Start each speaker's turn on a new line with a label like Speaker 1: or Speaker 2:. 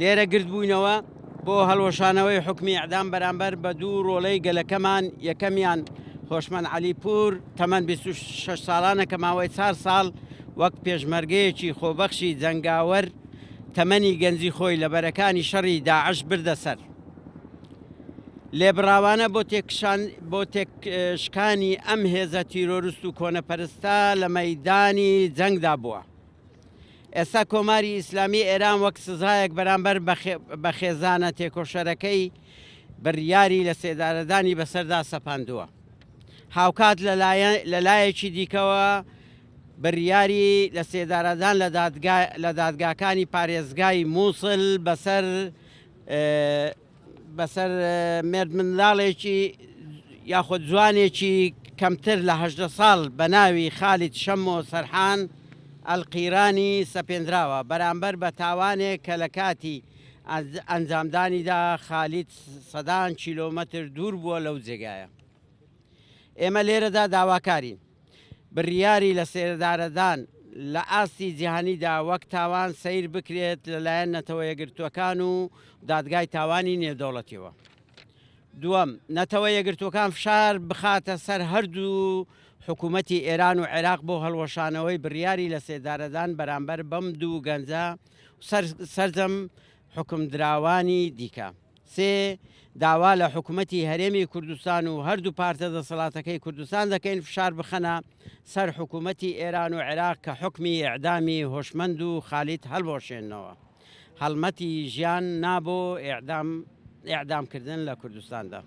Speaker 1: لێرە گرت بووینەوە بۆ هەڵوەشانەوەی حکمی ئەعدام بەرامبەر بە دوو ڕۆڵەی گەلەکەمان یەکەمیان هۆشمەند عەلیپور تەمەن 26 ساڵانە کە ماوەی 4 ساڵ وەک پێشمەرگەیەکی خۆبەخشی جەنگاوەر تەمەنی گەنجی خۆی لە بەرەکانی شەڕی داعش بردە سەر. لێبڕاوانە بۆ تێکشکانی ئەم هێزە تیرۆریست و کۆنەپەرستە لە مەیدانی جەنگدا بووە. ئێستا کۆماری ئیسلامی ئێران وەک سزایەک بەرامبەر بە خێزانە تێکۆشەرەکەی بڕیاری لە سێدارەدانی بەسەردا سەپاندووە. هاوکات لەلایەکی دیکەوە بڕیاری لە سێدارەدان لە دادگاکانی پارێزگای مووسڵ بەسەر مێرد منداڵێکی یاخود جوانێکی کەمتر لە 18 ساڵ بە ناوی خالید شەمۆ سەرحان ئەلقیرانی سەپێنراوە بەرامبەر بە تاوانێک کە لە کاتی ئەنجامدانیدا خالید سەدان کیلۆمەتر دوور بووە لەو جێگایە. ئێمە لێرەدا داواکارین بڕیاری لە سێدارەدان لە ئاستی جیهانیدا وەک تاوان سەیر بکرێت لەلایەن نەتەوە یەکگرتووەکان و دادگای تاوانی نێودەوڵەتیەوە. دووەم، نەتەوە یەکگرتووەکان فشار بخاتە سەر هەردوو حکوومەتی ئێران و عێراق بۆ هەڵوەشانەوەی بڕیاری لە سێدارەدان بەرامبەر بەم دوو گەنجە سەرجەم حکومدراوانی دیکە. سێ، داوا لە حکوومەتی هەرێمی کوردستان و هەردوو پارتە دەسەڵاتەکەی کوردستان دەکەین فشار بخەنە سەر حکوومەتی ئێران و عێراق کە حکمی ئیعدامی هۆشمەند و خالید هەڵبۆشێنەوە. هەڵمەتی ژیان نابۆ ئیعدامکردن لە کوردستاندا.